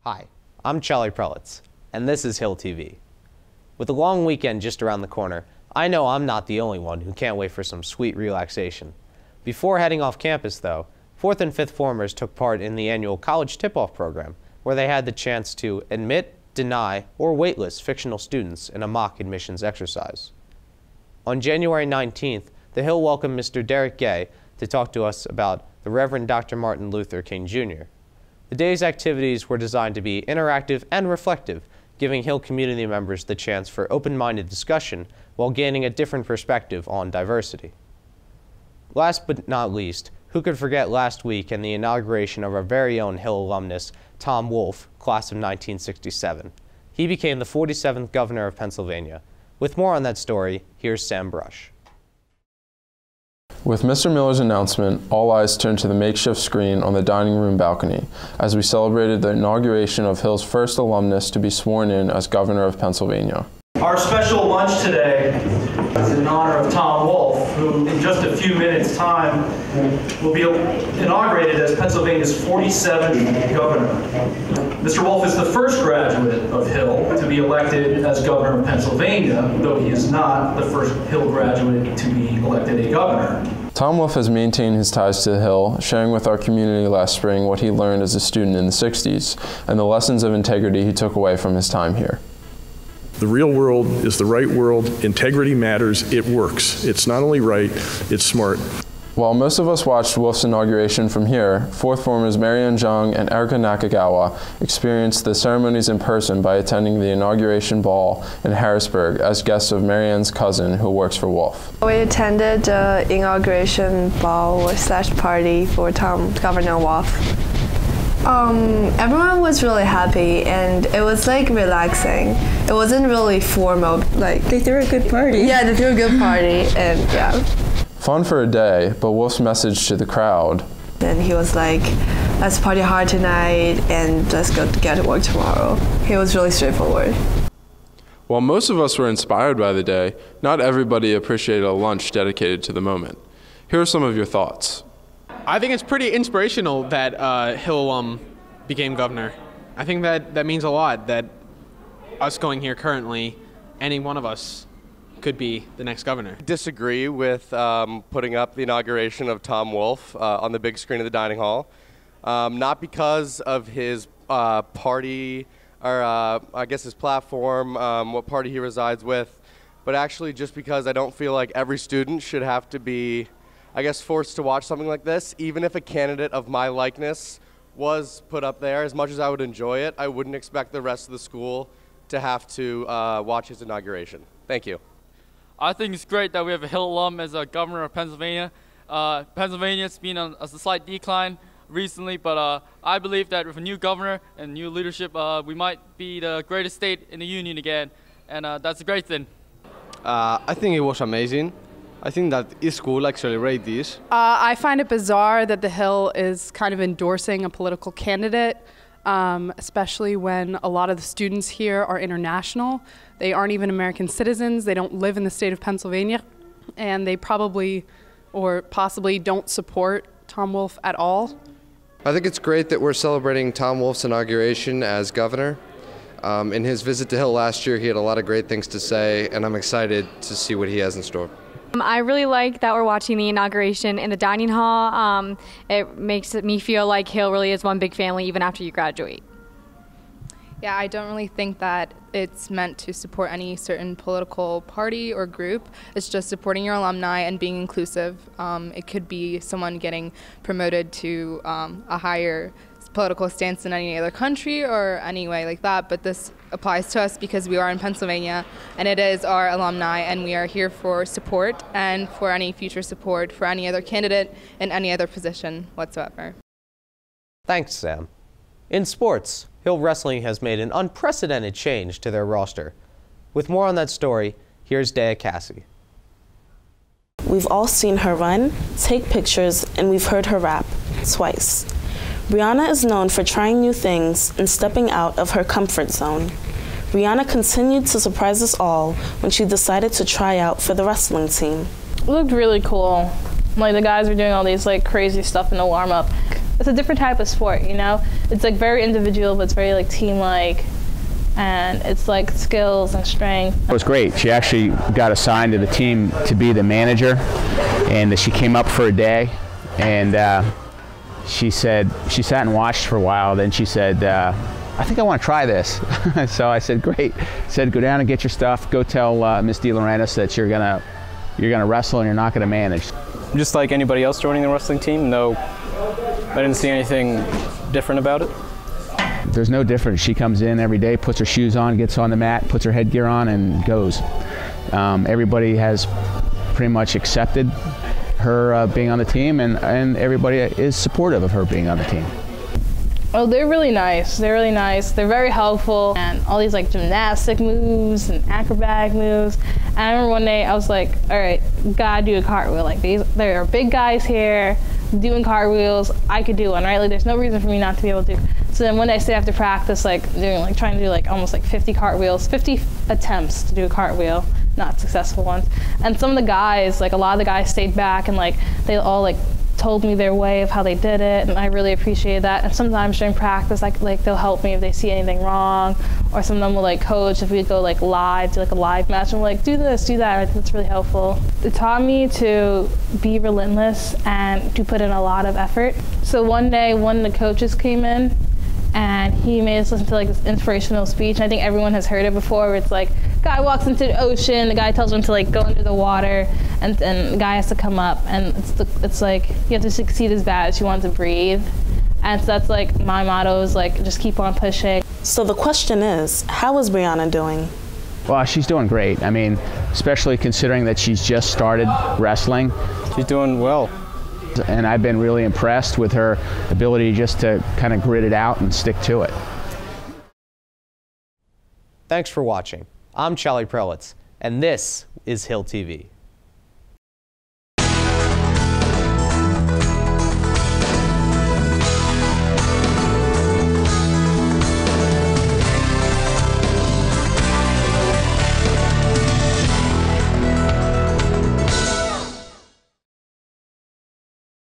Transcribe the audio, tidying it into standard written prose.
Hi, I'm Charlie Prelitz, and this is HillTV. With a long weekend just around the corner, I know I'm not the only one who can't wait for some sweet relaxation. Before heading off campus, though, 4th and 5th formers took part in the annual college tip-off program, where they had the chance to admit, deny, or waitlist fictional students in a mock admissions exercise. On January 19th, the Hill welcomed Mr. Derek Gay to talk to us about the Reverend Dr. Martin Luther King Jr. The day's activities were designed to be interactive and reflective, giving Hill community members the chance for open-minded discussion while gaining a different perspective on diversity. Last but not least, who could forget last week and the inauguration of our very own Hill alumnus, Tom Wolf, class of 1967. He became the 47th governor of Pennsylvania. With more on that story, here's Sam Brush. With Mr. Miller's announcement, all eyes turned to the makeshift screen on the dining room balcony as we celebrated the inauguration of Hill's first alumnus to be sworn in as governor of Pennsylvania. Our special lunch today is in honor of Tom Wolf, who in just a few minutes' time will be inaugurated as Pennsylvania's 47th governor. Mr. Wolf is the first graduate of Hill to be elected as governor of Pennsylvania, though he is not the first Hill graduate to be elected a governor. Tom Wolf has maintained his ties to the Hill, sharing with our community last spring what he learned as a student in the 60s and the lessons of integrity he took away from his time here. The real world is the right world. Integrity matters. It works. It's not only right, it's smart. While most of us watched Wolf's inauguration from here, 4th formers Marianne Jung and Erica Nakagawa experienced the ceremonies in person by attending the inauguration ball in Harrisburg as guests of Marianne's cousin who works for Wolf. We attended the inauguration ball / party for Governor Wolf. Everyone was really happy and it was like relaxing. It wasn't really formal. Like they threw a good party. Yeah, they threw a good party and yeah. Fun for a day, but Wolf's message to the crowd. And he was like, let's party hard tonight and let's go get to work tomorrow. He was really straightforward. While most of us were inspired by the day, not everybody appreciated a lunch dedicated to the moment. Here are some of your thoughts. I think it's pretty inspirational that Hill became governor. I think that means a lot, that us going here currently, any one of us could be the next governor. I disagree with putting up the inauguration of Tom Wolf on the big screen of the dining hall. Not because of his party or I guess his platform, what party he resides with, but actually just because I don't feel like every student should have to be, I guess, forced to watch something like this. Even if a candidate of my likeness was put up there, as much as I would enjoy it, I wouldn't expect the rest of the school to have to watch his inauguration. Thank you. I think it's great that we have a Hill alum as a governor of Pennsylvania. Pennsylvania's been on a slight decline recently, but I believe that with a new governor and new leadership, we might be the greatest state in the union again, and that's a great thing. I think it was amazing. I think that each school accelerate this. I find it bizarre that the Hill is kind of endorsing a political candidate, especially when a lot of the students here are international. They aren't even American citizens. They don't live in the state of Pennsylvania, and they probably or possibly don't support Tom Wolf at all. I think it's great that we're celebrating Tom Wolf's inauguration as governor. In his visit to Hill last year, he had a lot of great things to say, and I'm excited to see what he has in store. I really like that we're watching the inauguration in the dining hall. It makes me feel like Hill really is one big family even after you graduate. Yeah, I don't really think that it's meant to support any certain political party or group. It's just supporting your alumni and being inclusive. It could be someone getting promoted to a higher political stance in any other country or any way like that, but this applies to us because we are in Pennsylvania and it is our alumni, and we are here for support and for any future support for any other candidate in any other position whatsoever. Thanks, Sam. In sports, Hill Wrestling has made an unprecedented change to their roster. With more on that story, here's Dea Cassie. We've all seen her run, take pictures, and we've heard her rap twice. Brianna is known for trying new things and stepping out of her comfort zone. Brianna continued to surprise us all when she decided to try out for the wrestling team. It looked really cool. Like the guys were doing all these like crazy stuff in the warm-up. It's a different type of sport, you know? It's like very individual, but it's very like team-like, and it's like skills and strength. It was great. She actually got assigned to the team to be the manager, and she came up for a day, and she said, she sat and watched for a while, then she said, I think I want to try this. So I said, great. I said, go down and get your stuff, go tell Miss DeLaurentis that you're gonna wrestle and you're not gonna manage. Just like anybody else joining the wrestling team, no, I didn't see anything different about it. There's no difference. She comes in every day, puts her shoes on, gets on the mat, puts her headgear on, and goes. Everybody has pretty much accepted her being on the team, and everybody is supportive of her being on the team. Oh, they're really nice. They're really nice. They're very helpful, and all these like gymnastic moves and acrobatic moves. And I remember one day I was like, all right, gotta do a cartwheel. Like there are big guys here doing cartwheels. I could do one, right? Like there's no reason for me not to be able to. So then one day I stayed after practice, like trying to do like almost like 50 cartwheels, 50 attempts to do a cartwheel, not successful ones. And some of the guys, like a lot of the guys stayed back and like they all like told me their way of how they did it, and I really appreciated that. And sometimes during practice, like they'll help me if they see anything wrong, or some of them will like coach if we go like live, do like a live match, and like do this, do that. I think that's really helpful. It taught me to be relentless and to put in a lot of effort. So one day, one of the coaches came in, and he made us listen to like this inspirational speech. I think everyone has heard it before, where it's like, guy walks into the ocean, the guy tells him to like go under the water, and the guy has to come up, and it's like you have to succeed as bad as you want to breathe. And so that's like my motto, is like just keep on pushing. So the question is, how is Brianna doing? Well, she's doing great. I mean, especially considering that she's just started wrestling. She's doing well. And I've been really impressed with her ability just to kind of grit it out and stick to it. Thanks for watching. I'm Charlie Prelitz, and this is HillTV.